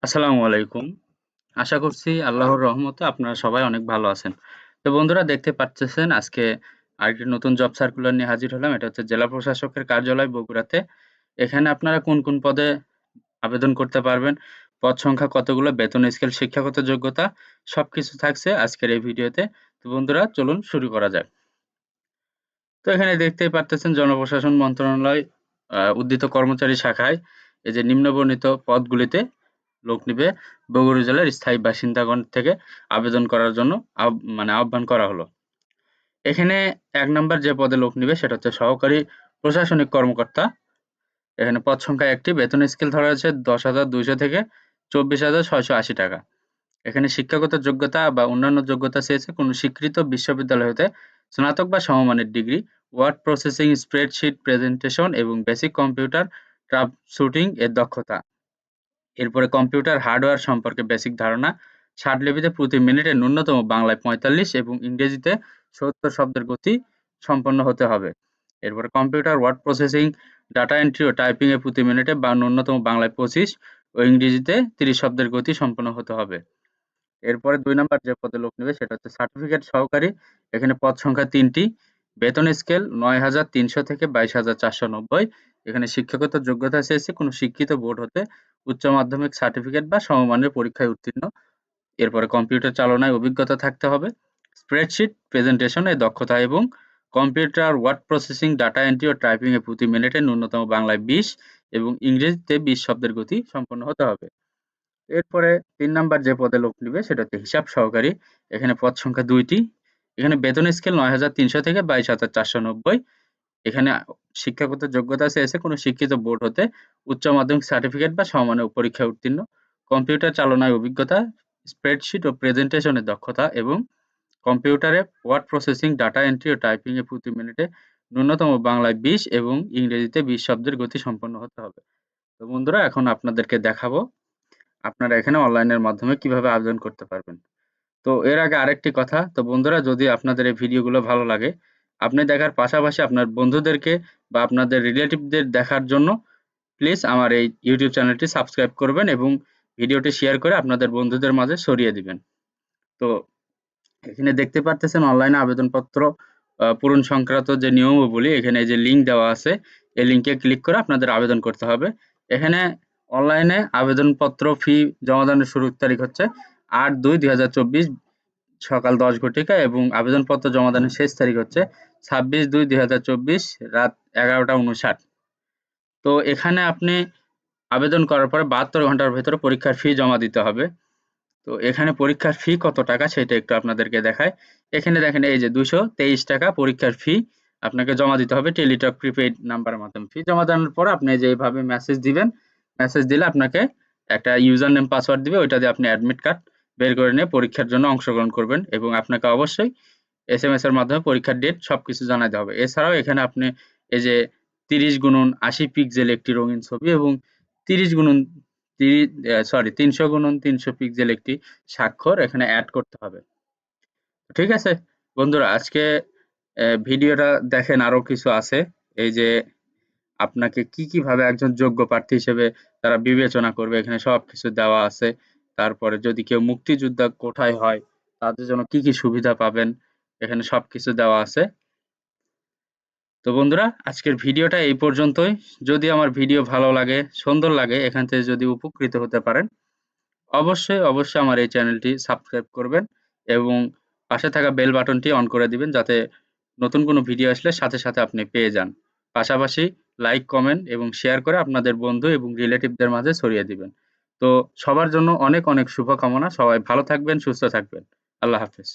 আসসালামু আলাইকুম। আশা করছি আল্লাহর রহমতে আপনারা সবাই অনেক ভালো আছেন। তো বন্ধুরা দেখতে পারতেছেন আজকে আরেকটি নতুন জব সার্কুলার নিয়ে হাজির হলাম। এটা হচ্ছে জেলা প্রশাসকের কার্যালয় বগুড়াতে। এখানে আপনারা কোন পদে আবেদন করতে পারবেন, পদ সংখ্যা কতগুলো, বেতন স্কেল, শিক্ষাগত যোগ্যতা সবকিছু থাকছে আজকের এই ভিডিওতে। তো বন্ধুরা চলুন শুরু করা যাক। তো এখানে দেখতেই পারতেছেন জনপ্রশাসন মন্ত্রণালয় উদ্ধৃত কর্মচারী শাখায় এই যে নিম্নবর্ণিত পদগুলিতে লোক নিবে বগুড়া জেলার স্থায়ী বাসিন্দাগণ থেকে আবেদন করার জন্য আহ্বান করা হলো। এখানে ১ নাম্বার যে পদে লোক নিবে সেটা হচ্ছে সহকারী প্রশাসনিক কর্মকর্তা। এখানে পদ সংখ্যা ১ টি, বেতন স্কেল ধরা হয়েছে ১০,২০০ থেকে ২৪,৬৮০ টাকা। এখানে শিক্ষাগত যোগ্যতা বা অন্যান্য যোগ্যতা চেয়েছে কোনো স্বীকৃত বিশ্ববিদ্যালয় হতে স্নাতক বা সমমানের degree, word processing, spreadsheet, presentation এবং বেসিক কম্পিউটার ট্রাবশুটিং এর দক্ষতা। এরপরে কম্পিউটার হার্ডওয়্যার সম্পর্কে বেসিক ধারণা, ষাটলিপিতে প্রতি মিনিটে ন্যূনতম বাংলায় ৪৫ এবং ইংরেজিতে ৭০ শব্দের গতি সম্পন্ন হতে হবে। এরপরে computer word processing, data entry ও টাইপিং এ প্রতি মিনিটে বা ন্যূনতম বাংলায় ২৫ ও ইংরেজিতে ৩০ শব্দের গতি সম্পন্ন হতে হবে। এরপরে ২ নাম্বার যে পদে লোক নিবে সেটা হচ্ছে সার্টিফিকেট সহকারী। এখানে পদ সংখ্যা ৩ টি। বেতন স্কেল ৯,৩০০ থেকে ২২,৪৯০। এখানে শিক্ষাগত যোগ্যতা চেয়েছে কোনো শিক্ষিত বোর্ড হতে উচ্চ মাধ্যমিক সার্টিফিকেট বা সমমানের পরীক্ষায় উত্তীর্ণ। এরপরে কম্পিউটার চালনায় অভিজ্ঞতা থাকতে হবে। স্প্রেডশিট, প্রেজেন্টেশন এ দক্ষতা এবং computer word processing, data entry ও টাইপিং এ প্রতি মিনিটে ন্যূনতম বাংলায় ২০ এবং ইংরেজিতে ২০ শব্দের গতি সম্পন্ন হতে হবে। এরপরে ৩ নাম্বার যে পদে লোক নিবে সেটা হচ্ছে হিসাব সহকারী। এখানে পদ সংখ্যা ২ টি। এখানে বেতন স্কেল ৯,৩০০ থেকে ২২,৪৯০। এখানে শিক্ষাগত যোগ্যতা চেয়েছে কোনো শিক্ষিত বোর্ড হতে উচ্চ মাধ্যমিক সার্টিফিকেট বা সমমানের পরীক্ষায় উত্তীর্ণ, কম্পিউটার চালনায় অভিজ্ঞতা, স্প্রেডশিট ও প্রেজেন্টেশনের দক্ষতা এবং কম্পিউটারে ওয়ার্ড প্রসেসিং, ডাটা এন্ট্রি ও টাইপিং এ প্রতি মিনিটে ন্যূনতম বাংলায় ২০ এবং ইংরেজিতে ২০ শব্দের গতি সম্পন্ন হতে হবে। তো বন্ধুরা এখন আপনাদেরকে দেখাবো আপনারা এখানে অনলাইনের মাধ্যমে কিভাবে আবেদন করতে পারবেন। তো এর আগে আরেকটি কথা, তো বন্ধুরা যদি আপনাদের এই ভিডিওগুলো ভালো লাগে, আপনি দেখার পাশাপাশি আপনার বন্ধুদেরকে বা আপনাদের রিলেটিভদের দেখার জন্য প্লিজ আমার এই ইউটিউব চ্যানেলটি সাবস্ক্রাইব করবেন এবং ভিডিওটি শেয়ার করে আপনাদের বন্ধুদের মাঝে ছড়িয়ে দিবেন। তো এখানে দেখতে পারতেছেন অনলাইনে আবেদনপত্র পূরণ সংক্রান্ত যে নিয়মাবলী, এখানে এই যে লিঙ্ক দেওয়া আছে, এই লিঙ্কে ক্লিক করে আপনাদের আবেদন করতে হবে। এখানে অনলাইনে আবেদনপত্র ফি জমা দানের শুরুর তারিখ হচ্ছে ৮/২/২০২৪ সকাল ১০ ঘটিকা এবং আবেদনপত্র জমা দানের শেষ তারিখ হচ্ছে ২৬/২/২০২৪ রাত ১১টা ৫৯। তো এখানে আপনি আবেদন করার পরে ৭২ ঘন্টার ভেতরে পরীক্ষার ফি জমা দিতে হবে। তো এখানে পরীক্ষার ফি কত টাকা সেটা একটু আপনাদেরকে দেখাই। এখানে দেখেন এই যে ৳২২৩ পরীক্ষার ফি আপনাকে জমা দিতে হবে টেলিটক প্রিপেইড নাম্বারের মাধ্যমে। ফি জমা দেওয়ার পর আপনি যে এইভাবে মেসেজ দিবেন। মেসেজ দিলে আপনাকে একটা ইউজার নেম পাসওয়ার্ড দিবে। ওইটা দিয়ে আপনি অ্যাডমিট কার্ড বের করে নিয়ে পরীক্ষার জন্য অংশগ্রহণ করবেন এবং আপনাকে অবশ্যই এসএমএস এর মাধ্যমে পরীক্ষার ডেট সবকিছু জানাতে হবে। এছাড়াও এখানে আপনি এই যে ৩০x৮০ পিক্সেল একটি রঙিন ছবি এবং ৩০x তিরি ৩০০x৩০০ পিক্সেল একটি স্বাক্ষর এখানে এড করতে হবে। ঠিক আছে? বন্ধুরা আজকে ভিডিওটা দেখেন আরো কিছু আছে। এই যে আপনাকে কি ভাবে একজন যোগ্য প্রার্থী হিসেবে তারা বিবেচনা করবে এখানে সবকিছু দেওয়া আছে। তারপরে যদি কেউ মুক্তিযোদ্ধা কোটায় হয় তাদের জন্য কি সুবিধা পাবেন এখানে সবকিছু দেওয়া আছে। তো বন্ধুরা আজকের ভিডিওটা এই পর্যন্তই। যদি আমার ভিডিও ভালো লাগে, সুন্দর লাগে, এখান থেকে যদি উপকৃত হতে পারেন, অবশ্যই আমার এই চ্যানেলটি সাবস্ক্রাইব করবেন এবং পাশে থাকা বেল বাটনটি অন করে দিবেন যাতে নতুন কোনো ভিডিও আসলে সাথে আপনি পেয়ে যান। পাশাপাশি লাইক, কমেন্ট এবং শেয়ার করে আপনাদের বন্ধু এবং রিলেটিভদের মাঝে ছড়িয়ে দিবেন। তো সবার জন্য অনেক শুভকামনা। সবাই ভালো থাকবেন, সুস্থ থাকবেন। আল্লাহ হাফেজ।